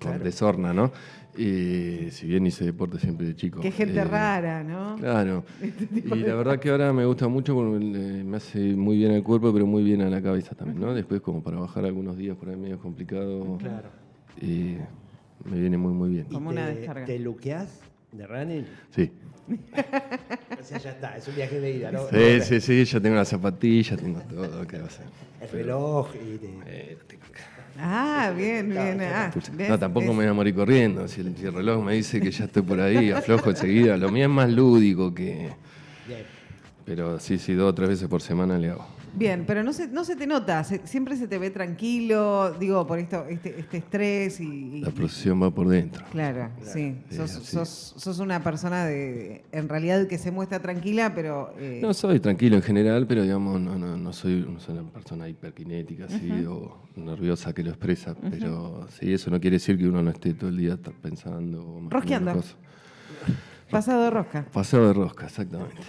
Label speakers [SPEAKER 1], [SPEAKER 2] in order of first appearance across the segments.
[SPEAKER 1] con de sorna, ¿no? Si bien hice deporte siempre de chico.
[SPEAKER 2] Qué gente rara, ¿no?
[SPEAKER 1] Claro. Y la verdad que ahora me gusta mucho porque me hace muy bien al cuerpo, pero muy bien a la cabeza también, ¿no? Después, como para bajar algunos días por ahí medio complicado,
[SPEAKER 3] Claro.
[SPEAKER 1] me viene muy, muy bien.
[SPEAKER 2] Como una descarga.
[SPEAKER 3] ¿Te luqueás de running?
[SPEAKER 1] Sí.
[SPEAKER 3] O sea, ya está, es un viaje de ida, ¿no?
[SPEAKER 1] Sí, ya tengo las zapatillas, tengo todo, ¿qué va a ser?
[SPEAKER 3] El reloj y
[SPEAKER 2] Ah, bien. ¿ves?
[SPEAKER 1] No, tampoco me voy a morir corriendo. Si el reloj me dice que ya estoy por ahí, aflojo enseguida. Lo mío es más lúdico que...
[SPEAKER 3] Bien.
[SPEAKER 1] Pero sí, 2 o 3 veces por semana le hago.
[SPEAKER 2] Bien, pero no se te nota, siempre se te ve tranquilo, digo, por este estrés y...
[SPEAKER 1] La procesión va por dentro.
[SPEAKER 2] Claro, sí.
[SPEAKER 1] Sí,
[SPEAKER 2] Sos una persona en realidad que se muestra tranquila, pero...
[SPEAKER 1] No soy tranquilo en general, pero digamos, no soy una persona hiperkinética así, o nerviosa que lo expresa. Pero sí, eso no quiere decir que uno no esté todo el día pensando o imaginando
[SPEAKER 2] Rosqueando.
[SPEAKER 1] cosas.
[SPEAKER 2] Pasado de rosca.
[SPEAKER 1] Paseo de rosca, exactamente.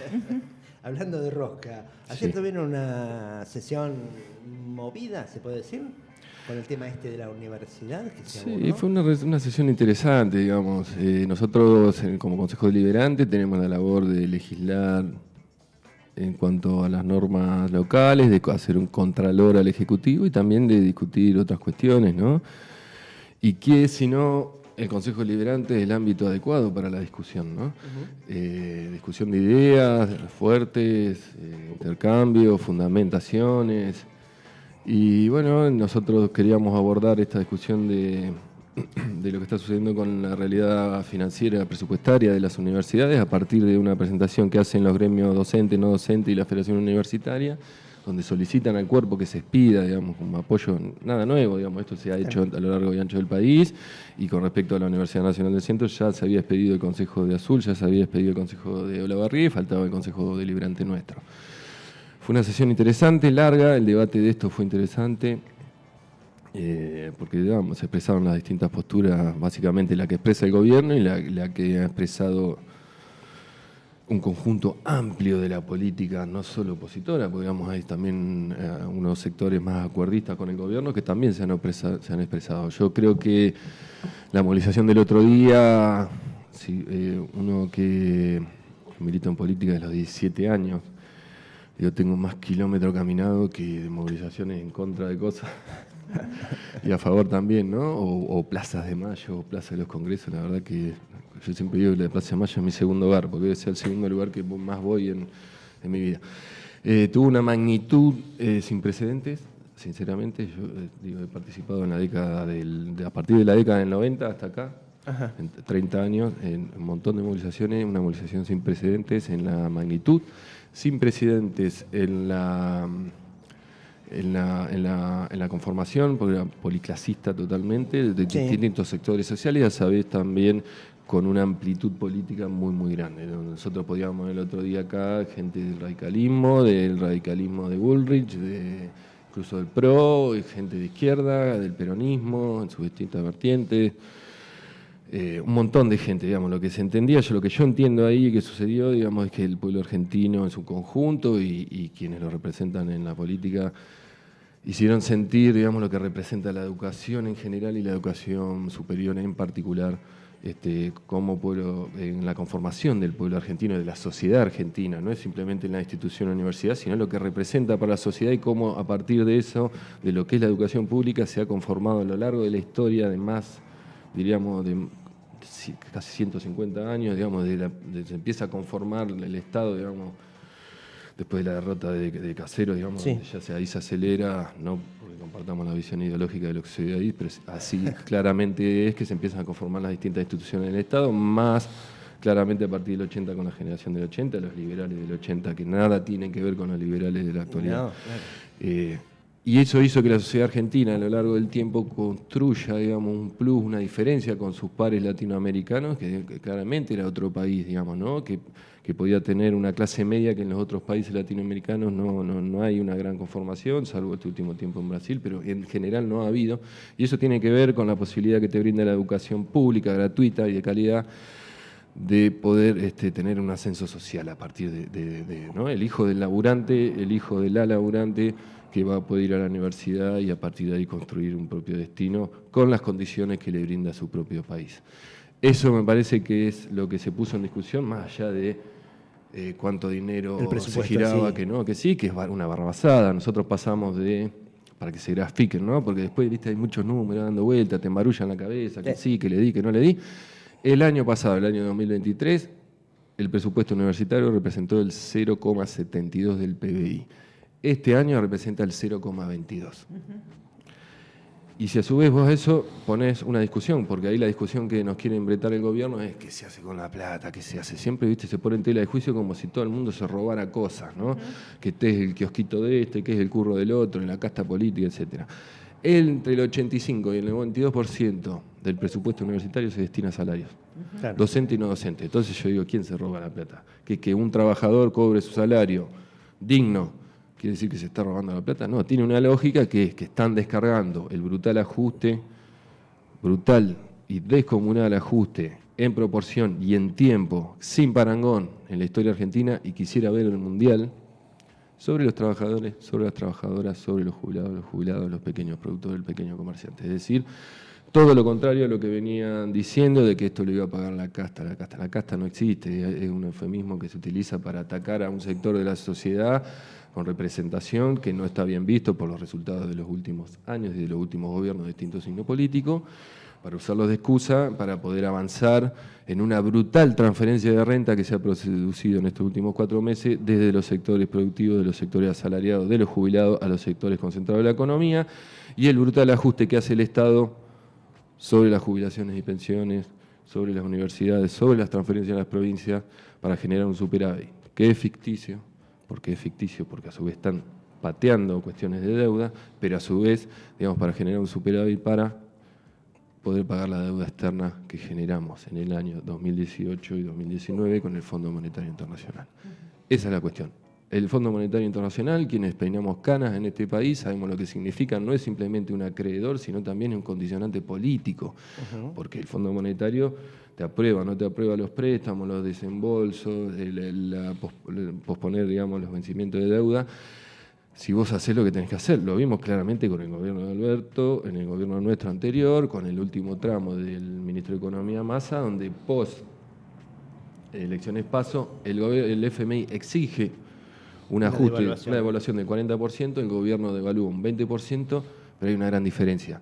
[SPEAKER 3] Hablando de rosca, ayer tuvieron una sesión movida, ¿se puede decir? Con el tema este de la universidad. Que se
[SPEAKER 1] Sí,
[SPEAKER 3] abordó.
[SPEAKER 1] fue una sesión interesante, digamos. Nosotros, como Consejo Deliberante, tenemos la labor de legislar en cuanto a las normas locales, de hacer un contralor al Ejecutivo y también de discutir otras cuestiones, ¿no? Y que, si no, el Consejo Deliberante es el ámbito adecuado para la discusión, ¿no? Discusión de ideas fuertes, intercambio, fundamentaciones. Y bueno, nosotros queríamos abordar esta discusión de lo que está sucediendo con la realidad financiera presupuestaria de las universidades a partir de una presentación que hacen los gremios docentes, no docentes y la Federación Universitaria, donde solicitan al cuerpo que se expida, digamos, como apoyo, nada nuevo, digamos, esto se ha hecho a lo largo y ancho del país, y con respecto a la Universidad Nacional del Centro ya se había expedido el Consejo de Azul, ya se había expedido el Consejo de Olavarría y faltaba el Consejo Deliberante nuestro. Fue una sesión interesante, larga, el debate de esto fue interesante, porque digamos, se expresaron las distintas posturas, básicamente la que expresa el gobierno y la que ha expresado un conjunto amplio de la política, no solo opositora, porque digamos, hay también unos sectores más acuerdistas con el gobierno que también se han expresado. Yo creo que la movilización del otro día, uno que milita en política desde los 17 años, yo tengo más kilómetros caminados que de movilizaciones en contra de cosas y a favor también, ¿no? O plazas de Mayo, o plazas de los congresos. La verdad que yo siempre digo que la Plaza de Mayo es mi segundo hogar, porque debe ser el segundo lugar que más voy en mi vida. Tuvo una magnitud sin precedentes, sinceramente. Yo he participado en la década a partir de la década del 90 hasta acá. En 30 años, en un montón de movilizaciones, una movilización sin precedentes en la magnitud, sin precedentes en la conformación, porque era policlasista totalmente, de distintos sectores sociales, a sabés también con una amplitud política muy, muy grande. Nosotros podíamos el otro día acá, gente del radicalismo de Bullrich, incluso del PRO, gente de izquierda, del peronismo, en sus distintas vertientes. Un montón de gente, digamos, lo que se entendía, lo que yo entiendo ahí que sucedió, digamos, es que el pueblo argentino en su conjunto y quienes lo representan en la política hicieron sentir, digamos, lo que representa la educación en general y la educación superior en particular, como pueblo, en la conformación del pueblo argentino, de la sociedad argentina, no es simplemente en la institución o universidad, sino lo que representa para la sociedad y cómo a partir de eso, de lo que es la educación pública, se ha conformado a lo largo de la historia de más, diríamos, de casi 150 años, digamos, se empieza a conformar el Estado, digamos, después de la derrota de Caseros, digamos, donde ya ahí se acelera, no porque compartamos la visión ideológica de lo que se vive ahí, pero así claramente es que se empiezan a conformar las distintas instituciones del Estado, más claramente a partir del 80 con la generación del 80, los liberales del 80, que nada tienen que ver con los liberales de la actualidad. No, claro. Y eso hizo que la sociedad argentina a lo largo del tiempo construya, digamos, un plus, una diferencia con sus pares latinoamericanos, que claramente era otro país, digamos, ¿no? Que podía tener una clase media que en los otros países latinoamericanos no hay una gran conformación, salvo este último tiempo en Brasil, pero en general no ha habido. Y eso tiene que ver con la posibilidad que te brinda la educación pública, gratuita y de calidad, de poder tener un ascenso social a partir ¿no? El hijo del laburante, el hijo de la laburante, que va a poder ir a la universidad y a partir de ahí construir un propio destino con las condiciones que le brinda su propio país. Eso me parece que es lo que se puso en discusión, más allá de cuánto dinero se giraba, que no, que sí, que es una barrabasada. Nosotros pasamos de, para que se grafiquen, ¿no? Porque después, viste, hay muchos números dando vueltas, te embarullan la cabeza, que sí, que le di, que no le di. El año pasado, el año 2023, el presupuesto universitario representó el 0,72 del PBI. Este año representa el 0,22. Y si a su vez vos a eso ponés una discusión, porque ahí la discusión que nos quiere embretar el gobierno es qué se hace con la plata, qué se hace. Siempre, viste, se pone en tela de juicio como si todo el mundo se robara cosas, ¿no? Que este es el kiosquito de este, que es el curro del otro, en la casta política, etc. Entre el 85 y el 92% del presupuesto universitario se destina a salarios.
[SPEAKER 3] Claro.
[SPEAKER 1] Docente y no docente. Entonces yo digo, ¿quién se roba la plata? Que un trabajador cobre su salario digno, ¿quiere decir que se está robando la plata? No, tiene una lógica que es que están descargando el brutal ajuste, brutal y descomunal ajuste en proporción y en tiempo, sin parangón en la historia argentina, y quisiera ver el mundial, sobre los trabajadores, sobre las trabajadoras, sobre los jubilados, los pequeños productores, el pequeño comerciante. Es decir, todo lo contrario a lo que venían diciendo de que esto lo iba a pagar la casta. La casta no existe, es un eufemismo que se utiliza para atacar a un sector de la sociedad con representación que no está bien visto por los resultados de los últimos años y de los últimos gobiernos de distinto signo político, para usarlos de excusa para poder avanzar en una brutal transferencia de renta que se ha producido en estos últimos 4 meses desde los sectores productivos, de los sectores asalariados, de los jubilados a los sectores concentrados de la economía, y el brutal ajuste que hace el Estado sobre las jubilaciones y pensiones, sobre las universidades, sobre las transferencias a las provincias para generar un superávit, que es ficticio, porque a su vez están pateando cuestiones de deuda, pero a su vez, digamos, para generar un superávit para poder pagar la deuda externa que generamos en el año 2018 y 2019 con el Fondo Monetario Internacional. Esa es la cuestión. El Fondo Monetario Internacional, quienes peinamos canas en este país, sabemos lo que significa, no es simplemente un acreedor, sino también un condicionante político, porque el Fondo Monetario te aprueba, no te aprueba los préstamos, los desembolsos, posponer, digamos, los vencimientos de deuda, si vos hacés lo que tenés que hacer. Lo vimos claramente con el gobierno de Alberto, en el gobierno nuestro anterior, con el último tramo del ministro de Economía Massa, donde post elecciones PASO, el FMI exige un ajuste, una devaluación del 40%, el gobierno devalúa un 20%, pero hay una gran diferencia.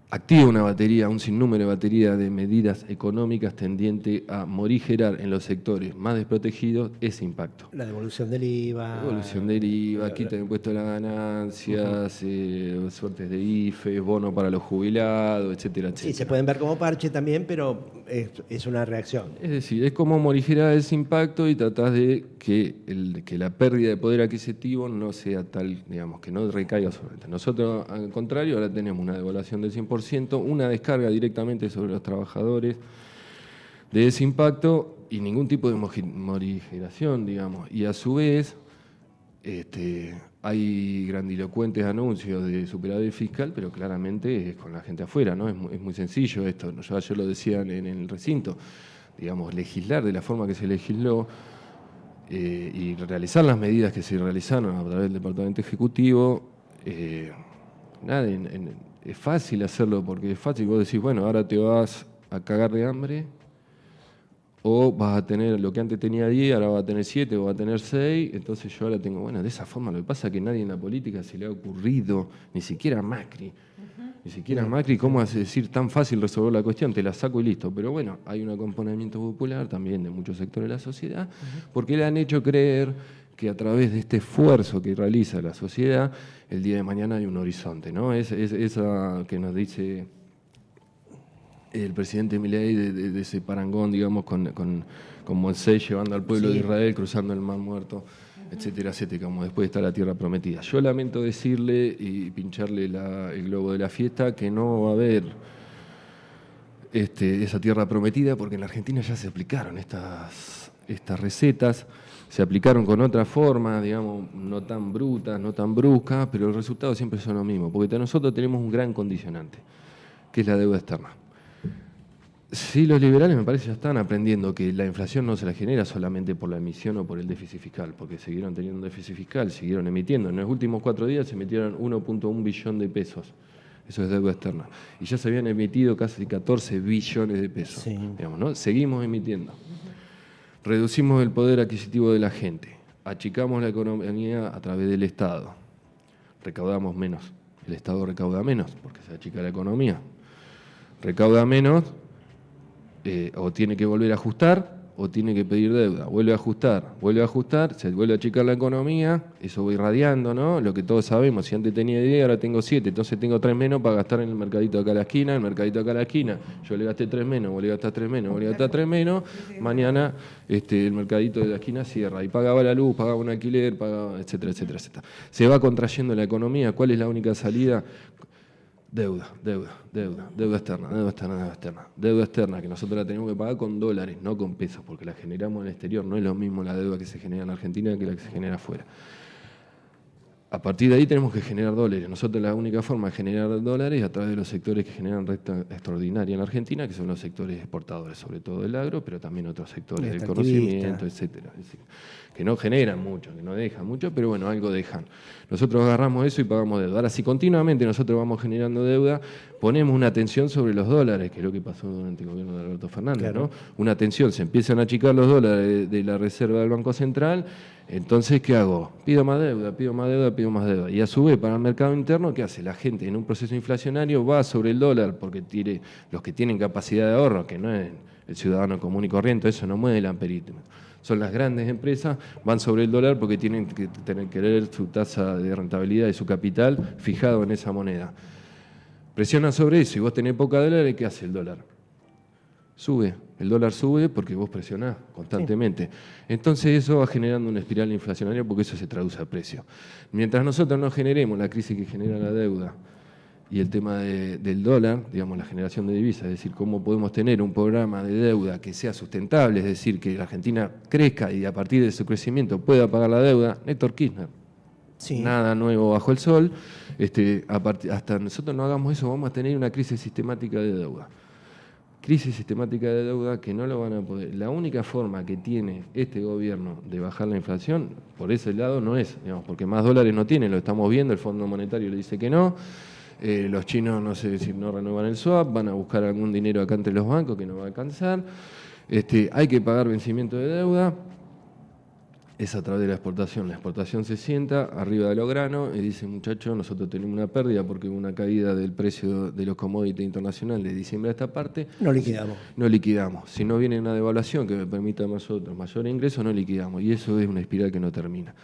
[SPEAKER 1] Activa una batería, un sinnúmero de batería de medidas económicas tendiente a morigerar en los sectores más desprotegidos ese impacto.
[SPEAKER 3] La devolución del IVA.
[SPEAKER 1] Devolución del IVA, quita el impuesto a las ganancias, suertes de IFE, bono para los jubilados, etcétera, etcétera.
[SPEAKER 3] Sí, se pueden ver como parche también, pero es una reacción.
[SPEAKER 1] Es decir, es como morigerar ese impacto y tratás de que la pérdida de poder adquisitivo no sea tal, digamos, que no recaiga sobre nosotros. Nosotros, al contrario, ahora tenemos una devaluación del 100%, una descarga directamente sobre los trabajadores de ese impacto y ningún tipo de morigeración, digamos. Y a su vez, hay grandilocuentes anuncios de superávit fiscal, pero claramente es con la gente afuera, ¿no? Es muy sencillo esto. Yo ayer lo decía en el recinto, digamos, legislar de la forma que se legisló y realizar las medidas que se realizaron a través del Departamento Ejecutivo, es fácil hacerlo porque es fácil. Vos decís, bueno, ahora te vas a cagar de hambre o vas a tener lo que antes tenía 10, ahora va a tener 7 o va a tener 6, entonces yo ahora tengo, bueno, de esa forma. Lo que pasa es que nadie en la política se le ha ocurrido, ni siquiera a Macri, ¿cómo hace decir tan fácil resolver la cuestión? Te la saco y listo. Pero bueno, hay un acompañamiento popular también de muchos sectores de la sociedad, porque le han hecho creer que a través de este esfuerzo que realiza la sociedad, el día de mañana hay un horizonte, ¿no? Esa que nos dice el presidente Milei de ese parangón, digamos, con Moisés llevando al pueblo de Israel, cruzando el Mar Muerto, etcétera, etcétera, como después está la tierra prometida. Yo lamento decirle y pincharle el globo de la fiesta que no va a haber esa tierra prometida, porque en la Argentina ya se aplicaron estas recetas, se aplicaron con otra forma, digamos, no tan brutas, no tan bruscas, pero los resultados siempre son los mismos, porque nosotros tenemos un gran condicionante, que es la deuda externa. Sí, los liberales me parece ya están aprendiendo que la inflación no se la genera solamente por la emisión o por el déficit fiscal, porque siguieron teniendo un déficit fiscal, siguieron emitiendo. En los últimos 4 días se emitieron 1.1 billón de pesos. Eso es deuda externa. Y ya se habían emitido casi 14 billones de pesos.
[SPEAKER 3] Sí.
[SPEAKER 1] Digamos, ¿no? Seguimos emitiendo. Reducimos el poder adquisitivo de la gente. Achicamos la economía a través del Estado. Recaudamos menos. El Estado recauda menos porque se achica la economía. Recauda menos. O tiene que volver a ajustar o tiene que pedir deuda. Vuelve a ajustar, se vuelve a achicar la economía, eso va irradiando, ¿no? Lo que todos sabemos, si antes tenía 10, ahora tengo 7, entonces tengo 3 menos para gastar en el mercadito de acá a la esquina, el mercadito de acá a la esquina, yo le gasté 3 menos, vos le gastás 3 menos, vos le gastás 3 menos, mañana el mercadito de la esquina cierra y pagaba la luz, pagaba un alquiler, pagaba, etcétera, etcétera, etcétera. Se va contrayendo la economía, ¿cuál es la única salida? Deuda externa, que nosotros la tenemos que pagar con dólares, no con pesos, porque la generamos en el exterior, no es lo mismo la deuda que se genera en Argentina que la que se genera afuera. A partir de ahí tenemos que generar dólares. Nosotros la única forma de generar dólares es a través de los sectores que generan renta extraordinaria en la Argentina, que son los sectores exportadores, sobre todo del agro, pero también otros sectores del conocimiento, etcétera. Es decir, que no generan mucho, que no dejan mucho, pero bueno, algo dejan. Nosotros agarramos eso y pagamos deuda. Ahora, si continuamente nosotros vamos generando deuda, ponemos una tensión sobre los dólares, que es lo que pasó durante el gobierno de Alberto Fernández, claro, ¿no? Una tensión, se empiezan a achicar los dólares de la reserva del Banco Central. Entonces, ¿qué hago? Pido más deuda. Y a su vez, para el mercado interno, ¿qué hace? La gente en un proceso inflacionario va sobre el dólar porque los que tienen capacidad de ahorro, que no es el ciudadano común y corriente, eso no mueve el amperímetro. Son las grandes empresas, van sobre el dólar porque tienen que querer su tasa de rentabilidad y su capital fijado en esa moneda. Presionan sobre eso y vos tenés poca dólares, ¿qué hace el dólar? Sube. El dólar sube porque vos presionás constantemente. Sí. Entonces eso va generando una espiral inflacionaria porque eso se traduce a precio. Mientras nosotros no generemos la crisis que genera la deuda y el tema del dólar, digamos, la generación de divisas, es decir, cómo podemos tener un programa de deuda que sea sustentable, es decir, que la Argentina crezca y a partir de su crecimiento pueda pagar la deuda, Néstor Kirchner. Sí. Nada nuevo bajo el sol. Hasta nosotros no hagamos eso, vamos a tener una crisis sistemática de deuda. Crisis sistemática de deuda que no lo van a poder. La única forma que tiene este gobierno de bajar la inflación, por ese lado no es, digamos, porque más dólares no tiene, lo estamos viendo, el Fondo Monetario le dice que no, los chinos no sé si no renuevan el swap, van a buscar algún dinero acá entre los bancos que no va a alcanzar, hay que pagar vencimiento de deuda. Es a través de la exportación. La exportación se sienta arriba de los granos y dice, muchachos, nosotros tenemos una pérdida porque hubo una caída del precio de los commodities internacionales de diciembre a esta parte.
[SPEAKER 3] No liquidamos.
[SPEAKER 1] No liquidamos. Si no viene una devaluación que me permita a nosotros mayor ingreso, no liquidamos. Y eso es una espiral que no termina.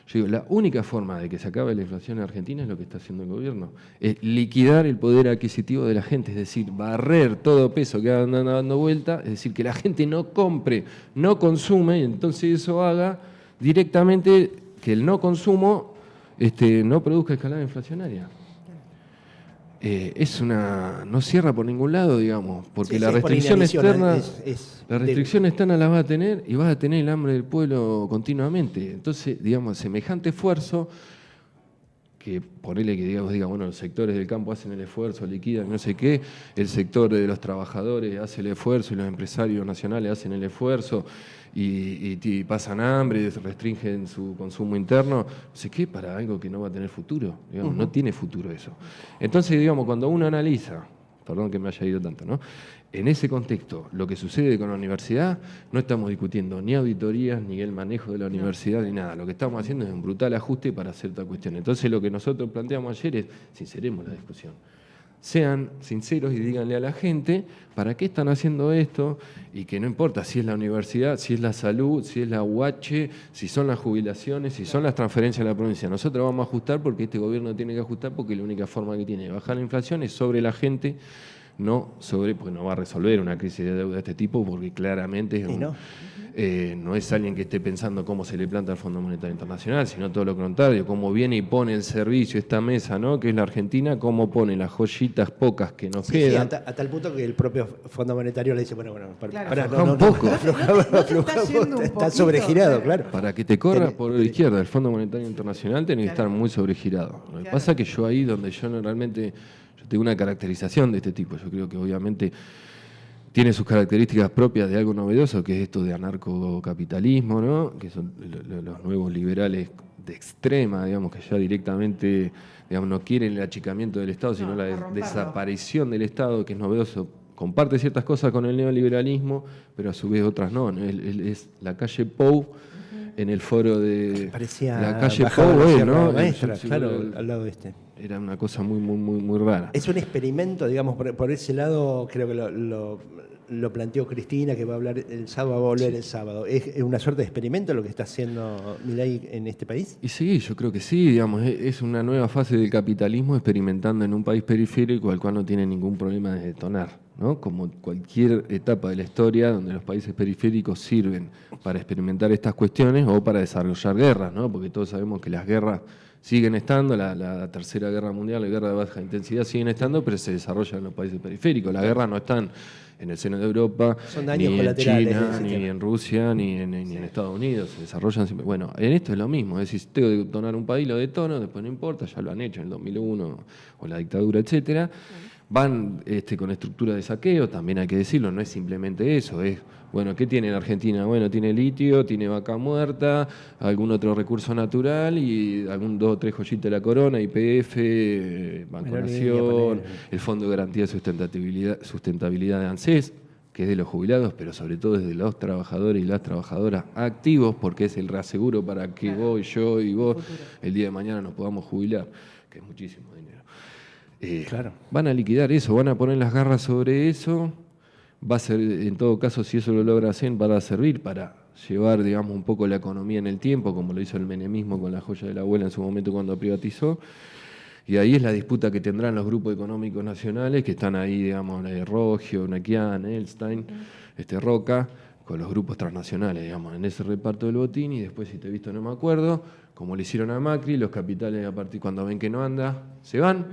[SPEAKER 1] Yo digo, la única forma de que se acabe la inflación en Argentina es lo que está haciendo el gobierno. Es liquidar el poder adquisitivo de la gente, es decir, barrer todo peso que anda dando vuelta, es decir, que la gente no compre, no consume, y entonces eso haga directamente que el no consumo no produzca escalada inflacionaria. No cierra por ningún lado, digamos, porque sí, la restricción externa, la restricción externa la vas a tener y vas a tener el hambre del pueblo continuamente. Entonces, digamos, semejante esfuerzo, que ponele que diga, bueno, los sectores del campo hacen el esfuerzo, liquidan, no sé qué, el sector de los trabajadores hace el esfuerzo y los empresarios nacionales hacen el esfuerzo, y pasan hambre, restringen su consumo interno, no sé qué, para algo que no va a tener futuro, digamos, no tiene futuro eso. Entonces, digamos, cuando uno analiza, perdón que me haya ido tanto, ¿no? En ese contexto, lo que sucede con la universidad, no estamos discutiendo ni auditorías, ni el manejo de la universidad, ni nada. Lo que estamos haciendo es un brutal ajuste para cierta cuestión. Entonces, lo que nosotros planteamos ayer es, sinceremos la discusión. Sean sinceros y díganle a la gente para qué están haciendo esto y que no importa si es la universidad, si es la salud, si es la UH, si son las jubilaciones, si son las transferencias a la provincia. Nosotros vamos a ajustar porque este gobierno tiene que ajustar porque la única forma que tiene de bajar la inflación es sobre la gente, porque no va a resolver una crisis de deuda de este tipo porque claramente no es alguien que esté pensando cómo se le planta al Fondo Monetario Internacional, sino todo lo contrario, cómo viene y pone el servicio, esta mesa, ¿no? Que es la Argentina, cómo pone las joyitas pocas que nos quedan.
[SPEAKER 3] Sí, a tal punto que el propio Fondo Monetario le dice, está sobregirado, claro.
[SPEAKER 1] Para que te corras por la izquierda, el Fondo Monetario Internacional tiene que estar muy sobregirado. Lo que pasa es que yo tengo una caracterización de este tipo, yo creo que obviamente tiene sus características propias de algo novedoso, que es esto de anarcocapitalismo, ¿no? Que son los nuevos liberales de extrema, digamos, que ya directamente, digamos, no quieren el achicamiento del Estado, sino
[SPEAKER 2] No,
[SPEAKER 1] la
[SPEAKER 2] a romperlo.
[SPEAKER 1] desaparición del Estado, que es novedoso. Comparte ciertas cosas con el neoliberalismo, pero a su vez otras no. Es la calle Pou en el foro de
[SPEAKER 3] Parecía
[SPEAKER 1] la calle
[SPEAKER 3] bajado
[SPEAKER 1] Pou,
[SPEAKER 3] la
[SPEAKER 1] él,
[SPEAKER 3] Sierra
[SPEAKER 1] ¿no?
[SPEAKER 3] Maestra,
[SPEAKER 1] Sí,
[SPEAKER 3] claro, al lado este.
[SPEAKER 1] Era una cosa muy rara.
[SPEAKER 3] Es un experimento, digamos, por ese lado, creo que lo planteó Cristina, que va a hablar el sábado, va a volver el sábado. ¿Es una suerte de experimento lo que está haciendo Milei en este país?
[SPEAKER 1] Y sí, yo creo que sí, digamos, es una nueva fase del capitalismo experimentando en un país periférico al cual no tiene ningún problema de detonar, ¿no? Como cualquier etapa de la historia donde los países periféricos sirven para experimentar estas cuestiones o para desarrollar guerras, ¿no? Porque todos sabemos que las guerras siguen estando, la Tercera Guerra Mundial, la guerra de baja intensidad siguen estando, pero se desarrollan en los países periféricos. Las guerras no están en el seno de Europa,
[SPEAKER 3] Son
[SPEAKER 1] ni
[SPEAKER 3] daños
[SPEAKER 1] en
[SPEAKER 3] colaterales de
[SPEAKER 1] China,
[SPEAKER 3] ese
[SPEAKER 1] ni
[SPEAKER 3] tema.
[SPEAKER 1] en Rusia, ni en Estados Unidos. Se desarrollan siempre. Bueno, en esto es lo mismo. Es decir, si tengo que detonar un país, lo detono, después no importa, ya lo han hecho en el 2001 o la dictadura, etcétera. Van con estructura de saqueo, también hay que decirlo, no es simplemente eso, es, bueno, ¿qué tiene la Argentina? Bueno, tiene litio, tiene vaca muerta, algún otro recurso natural y algún 2 o 3 joyitas de la corona, YPF, Banco
[SPEAKER 3] Aerolínea,
[SPEAKER 1] Nación,
[SPEAKER 3] ponele.
[SPEAKER 1] el Fondo de Garantía de Sustentabilidad de ANSES, que es de los jubilados, pero sobre todo es de los trabajadores y las trabajadoras activos, porque es el reaseguro para que vos y yo y vos el día de mañana nos podamos jubilar, que es muchísimo dinero.
[SPEAKER 3] Claro.
[SPEAKER 1] Van a liquidar eso, van a poner las garras sobre eso. Va a ser, en todo caso, si eso lo logra hacer, va a servir para llevar, digamos, un poco la economía en el tiempo, como lo hizo el menemismo con la joya de la abuela en su momento cuando privatizó. Y ahí es la disputa que tendrán los grupos económicos nacionales, que están ahí, digamos, Rogio, Naquian, Elstein, Roca, con los grupos transnacionales, digamos, en ese reparto del botín. Y después, si te he visto, no me acuerdo, como le hicieron a Macri, los capitales, a partir cuando ven que no anda, se van.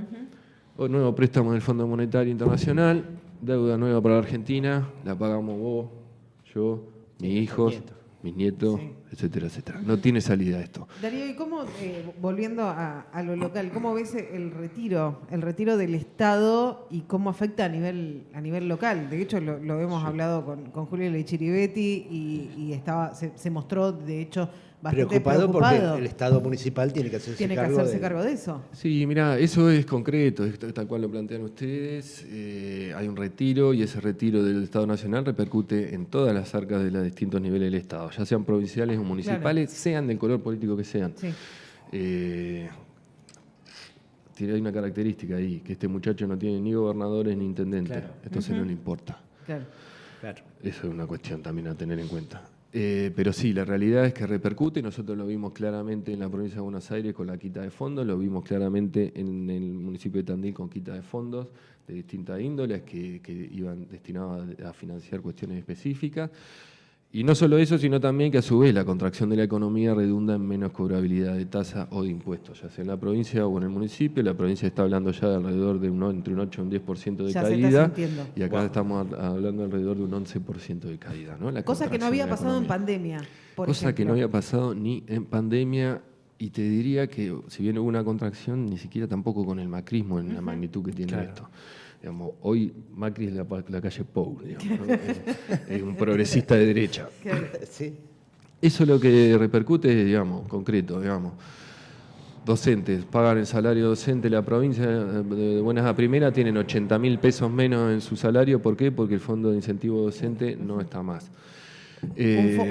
[SPEAKER 1] O nuevo préstamo del Fondo Monetario Internacional, deuda nueva para la Argentina, la pagamos vos, yo, mis hijos, mis nietos,
[SPEAKER 2] Sí.
[SPEAKER 1] etcétera, etcétera. No tiene salida esto.
[SPEAKER 2] Darío, ¿y cómo, volviendo a lo local, cómo ves el retiro del Estado y cómo afecta a nivel local? De hecho, lo hemos hablado con Julio Lechiribetti y se mostró, de hecho, bastante
[SPEAKER 3] Preocupado
[SPEAKER 2] preocupado.
[SPEAKER 3] porque el Estado municipal tiene que hacerse
[SPEAKER 2] cargo de eso.
[SPEAKER 1] Sí, mira, eso es concreto, tal cual lo plantean ustedes. Hay un retiro y ese retiro del Estado Nacional repercute en todas las arcas de los distintos niveles del Estado, ya sean provinciales o municipales, sean del color político que sean.
[SPEAKER 2] Sí.
[SPEAKER 1] Hay una característica ahí, que este muchacho no tiene ni gobernadores ni intendentes.
[SPEAKER 3] Claro.
[SPEAKER 1] Entonces no le importa.
[SPEAKER 2] Claro.
[SPEAKER 3] Claro.
[SPEAKER 1] Eso es una cuestión también a tener en cuenta. Pero sí, la realidad es que repercute. Nosotros lo vimos claramente en la provincia de Buenos Aires con la quita de fondos, lo vimos claramente en el municipio de Tandil con quita de fondos de distintas índoles que iban destinados a financiar cuestiones específicas. Y no solo eso, sino también que a su vez la contracción de la economía redunda en menos cobrabilidad de tasa o de impuestos, ya sea en la provincia o en el municipio. La provincia está hablando ya de alrededor de entre un 8 y un 10% de
[SPEAKER 2] Ya se está
[SPEAKER 1] caída.
[SPEAKER 2] sintiendo.
[SPEAKER 1] Y acá estamos hablando alrededor de un 11% de caída, ¿no? La
[SPEAKER 2] Cosa que no
[SPEAKER 1] contracción
[SPEAKER 2] había
[SPEAKER 1] de la
[SPEAKER 2] pasado en
[SPEAKER 1] economía.
[SPEAKER 2] pandemia, por
[SPEAKER 1] Cosa
[SPEAKER 2] ejemplo.
[SPEAKER 1] que no había pasado ni en pandemia, y te diría que si bien hubo una contracción, ni siquiera tampoco con el macrismo en la magnitud que tiene
[SPEAKER 3] Claro.
[SPEAKER 1] esto. Digamos, hoy Macri es la calle Pou, digamos, ¿no? Es un progresista de derecha.
[SPEAKER 2] Claro.
[SPEAKER 3] Sí.
[SPEAKER 1] Eso es lo que repercute, digamos, concreto, digamos. Docentes, pagan el salario docente, la provincia de buenas a primera tienen 80.000 pesos menos en su salario. ¿Por qué? Porque el fondo de incentivo docente no está más.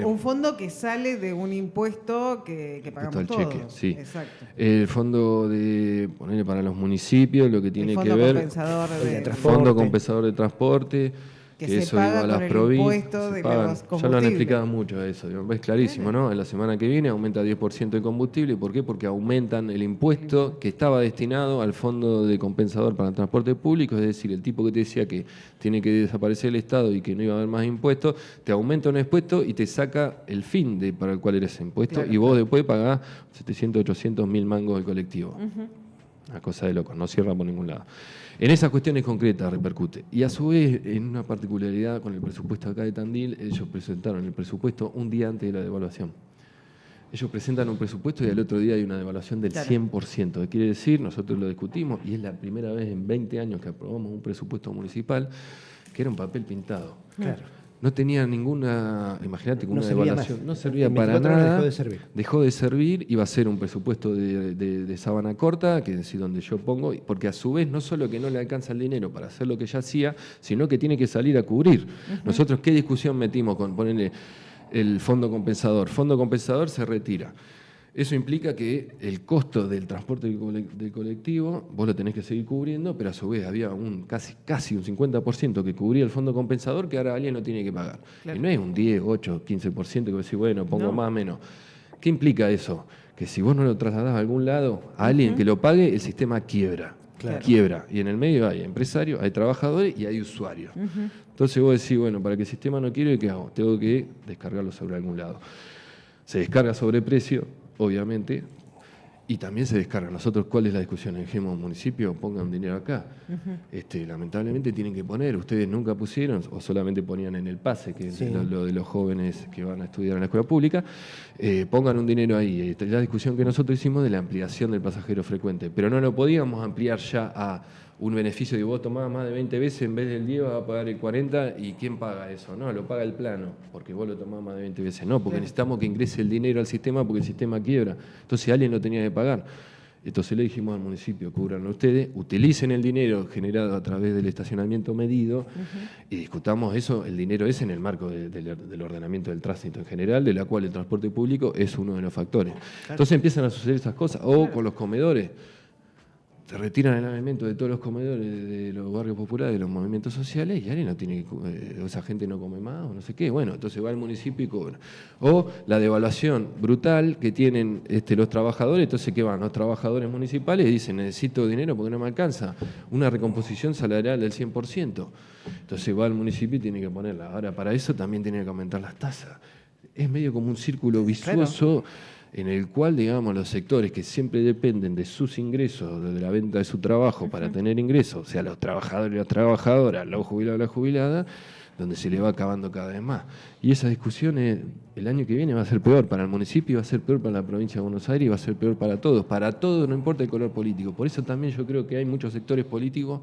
[SPEAKER 2] Un fondo que sale de un impuesto que pagamos
[SPEAKER 1] al cheque,
[SPEAKER 2] todos.
[SPEAKER 1] sí.
[SPEAKER 2] Exacto.
[SPEAKER 1] El fondo de ponerle para los municipios, lo que tiene
[SPEAKER 2] El
[SPEAKER 1] que
[SPEAKER 2] fondo
[SPEAKER 1] ver,
[SPEAKER 2] compensador de
[SPEAKER 3] transporte.
[SPEAKER 1] fondo compensador de transporte,
[SPEAKER 2] Que
[SPEAKER 1] que
[SPEAKER 2] se
[SPEAKER 1] eso
[SPEAKER 2] paga
[SPEAKER 1] iba a las
[SPEAKER 2] con el
[SPEAKER 1] provincias.
[SPEAKER 2] impuesto de
[SPEAKER 1] se pagan.
[SPEAKER 2] los
[SPEAKER 1] Ya lo han
[SPEAKER 2] combustibles.
[SPEAKER 1] explicado mucho eso, digamos, es clarísimo, ¿no? En la semana que viene aumenta 10% de combustible. ¿Por qué? Porque aumentan el impuesto que estaba destinado al fondo de compensador para el transporte público, es decir, el tipo que te decía que tiene que desaparecer el Estado y que no iba a haber más impuestos, te aumenta un impuesto y te saca el fin para el cual era ese impuesto,
[SPEAKER 2] Claro,
[SPEAKER 1] y vos después pagás 700, 800 mil mangos del colectivo. Una cosa de loco, no cierra por ningún lado. En esas cuestiones concretas repercute. Y a su vez, en una particularidad con el presupuesto acá de Tandil, ellos presentaron el presupuesto un día antes de la devaluación. Ellos presentan un presupuesto y al otro día hay una devaluación del
[SPEAKER 2] Claro.
[SPEAKER 1] 100%. ¿Qué quiere decir? Nosotros lo discutimos y es la primera vez en 20 años que aprobamos un presupuesto municipal que era un papel pintado.
[SPEAKER 3] Claro.
[SPEAKER 1] No tenía ninguna, imagínate,
[SPEAKER 3] No
[SPEAKER 1] una
[SPEAKER 3] servía
[SPEAKER 1] devaluación,
[SPEAKER 3] más.
[SPEAKER 1] no servía
[SPEAKER 3] En
[SPEAKER 1] para
[SPEAKER 3] 24 horas
[SPEAKER 1] nada.
[SPEAKER 3] dejó de servir.
[SPEAKER 1] Dejó de servir, iba a ser un presupuesto de sábana corta, que es donde yo pongo, porque a su vez no solo que no le alcanza el dinero para hacer lo que ya hacía, sino que tiene que salir a cubrir. Nosotros, ¿qué discusión metimos con ponerle el fondo compensador? Fondo compensador se retira. Eso implica que el costo del transporte del colectivo vos lo tenés que seguir cubriendo, pero a su vez había casi un 50% que cubría el fondo compensador que ahora alguien no tiene que pagar.
[SPEAKER 2] Claro.
[SPEAKER 1] Y no es un 10, 8, 15% que vos decís, bueno, pongo
[SPEAKER 2] No.
[SPEAKER 1] más, menos. ¿Qué implica eso? Que si vos no lo trasladás a algún lado, a alguien que lo pague, el sistema quiebra.
[SPEAKER 3] Claro.
[SPEAKER 1] Quiebra. Y en el medio hay empresarios, hay trabajadores y hay usuarios. Entonces vos decís, bueno, para que el sistema no quiebre, ¿qué hago? Tengo que descargarlo sobre algún lado. Se descarga sobre precio, obviamente, y también se descarga. Nosotros, ¿cuál es la discusión? Dijimos, municipio, pongan dinero acá. Lamentablemente tienen que poner, ustedes nunca pusieron, o solamente ponían en el pase, que es
[SPEAKER 3] Sí.
[SPEAKER 1] lo de los jóvenes que van a estudiar en la escuela pública, pongan un dinero ahí. La discusión que nosotros hicimos de la ampliación del pasajero frecuente, pero no lo podíamos ampliar ya a un beneficio de vos tomás más de 20 veces, en vez del 10 vas a pagar el 40, ¿y quién paga eso? No, lo paga el plano, porque vos lo tomás más de 20 veces. No, porque necesitamos que ingrese el dinero al sistema porque el sistema quiebra. Entonces alguien lo tenía que pagar. Entonces le dijimos al municipio, cúbranlo ustedes, utilicen el dinero generado a través del estacionamiento medido y discutamos eso, el dinero es en el marco del ordenamiento del tránsito en general, de la cual el transporte público es uno de los factores. Entonces empiezan a suceder esas cosas. O con los comedores. Se retiran el alimento de todos los comedores de los barrios populares, de los movimientos sociales, y alguien no tiene esa gente no come más o no sé qué. Bueno, entonces va al municipio y cobra. O la devaluación brutal que tienen los trabajadores, entonces ¿qué van? Los trabajadores municipales dicen, necesito dinero porque no me alcanza. Una recomposición salarial del 100%. Entonces va al municipio y tiene que ponerla. Ahora, para eso también tiene que aumentar las tasas. Es medio como un círculo vicioso. En el cual, digamos, los sectores que siempre dependen de sus ingresos, de la venta de su trabajo para tener ingresos, o sea, los trabajadores y las trabajadoras, los jubilados y las jubiladas, donde se le va acabando cada vez más. Y esa discusión el año que viene va a ser peor para el municipio, va a ser peor para la provincia de Buenos Aires y va a ser peor para todos, no importa el color político. Por eso también yo creo que hay muchos sectores políticos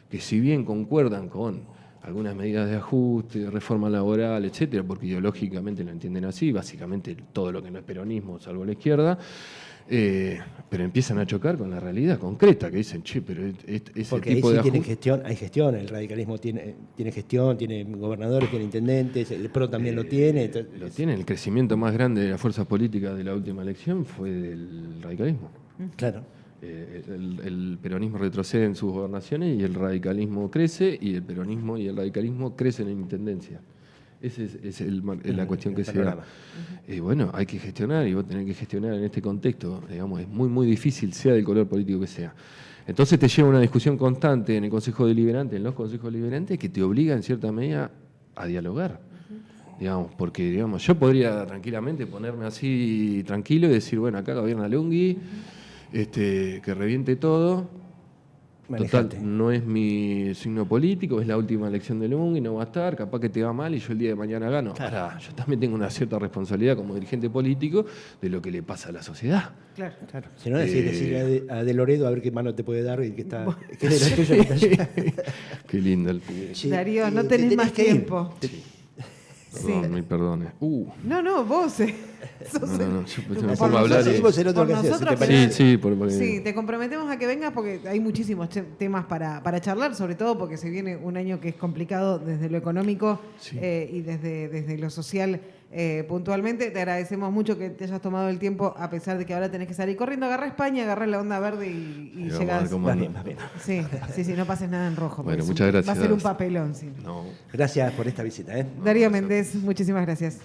[SPEAKER 1] que si bien concuerdan con algunas medidas de ajuste, reforma laboral, etcétera, porque ideológicamente lo entienden así, básicamente todo lo que no es peronismo, salvo la izquierda, pero empiezan a chocar con la realidad concreta, que dicen, che, pero ese
[SPEAKER 3] Porque
[SPEAKER 1] tipo
[SPEAKER 3] ahí
[SPEAKER 1] de
[SPEAKER 3] sí tienen
[SPEAKER 1] ajuste...
[SPEAKER 3] gestión, hay gestión, el radicalismo tiene gestión, tiene gobernadores, tiene intendentes, el PRO también lo tiene. Entonces,
[SPEAKER 1] Lo tienen, el crecimiento más grande de la fuerza política de la última elección fue del radicalismo.
[SPEAKER 3] claro.
[SPEAKER 1] El peronismo retrocede en sus gobernaciones y el radicalismo crece, y el peronismo y el radicalismo crecen en intendencia. Esa es la cuestión que se da. Bueno, hay que gestionar, y vos tenés que gestionar en este contexto, digamos, es muy, muy difícil, sea del color político que sea. Entonces te lleva una discusión constante en el Consejo Deliberante, en los consejos deliberantes, que te obliga en cierta medida a dialogar. Digamos, porque digamos, yo podría tranquilamente ponerme así tranquilo y decir, bueno, acá gobierna Lungui, que reviente todo.
[SPEAKER 3] Manejate.
[SPEAKER 1] Total, no es mi signo político, es la última elección de Lungui, no va a estar, capaz que te va mal y yo el día de mañana gano.
[SPEAKER 3] Claro.
[SPEAKER 1] Ahora, yo también tengo una cierta responsabilidad como dirigente político de lo que le pasa a la sociedad.
[SPEAKER 2] Claro.
[SPEAKER 3] Claro. Si no, decirle a De Loredo a ver qué mano te puede dar y que es de la tuya que está allá.
[SPEAKER 1] Qué lindo el pibe.
[SPEAKER 3] Che,
[SPEAKER 2] Darío, no
[SPEAKER 3] te
[SPEAKER 2] tenés más
[SPEAKER 3] que ir.
[SPEAKER 2] tiempo.
[SPEAKER 1] Perdón, mil perdones.
[SPEAKER 2] No, vos. Sos
[SPEAKER 1] No, yo me
[SPEAKER 2] Por
[SPEAKER 1] pongo a hablar
[SPEAKER 2] nosotros-
[SPEAKER 1] y...
[SPEAKER 3] Seguimos en otra
[SPEAKER 2] por
[SPEAKER 3] ocasión, si te
[SPEAKER 2] nosotros,
[SPEAKER 3] parece.
[SPEAKER 1] Sí, porque...
[SPEAKER 2] Sí, te comprometemos a que vengas porque hay muchísimos temas para charlar, sobre todo porque se viene un año que es complicado desde lo económico y desde lo social puntualmente. Te agradecemos mucho que te hayas tomado el tiempo, a pesar de que ahora tenés que salir corriendo, agarrar España, agarrar la onda verde y
[SPEAKER 1] Vamos a ver
[SPEAKER 2] llegás.
[SPEAKER 1] cómo
[SPEAKER 3] Vas
[SPEAKER 1] anda.
[SPEAKER 3] bien, vas bien.
[SPEAKER 2] Sí, no pases nada en rojo.
[SPEAKER 1] Bueno,
[SPEAKER 2] porque
[SPEAKER 1] muchas gracias.
[SPEAKER 2] Va a ser un papelón, sí.
[SPEAKER 1] No.
[SPEAKER 3] Gracias por esta visita.
[SPEAKER 2] Darío Méndez, muchísimas gracias.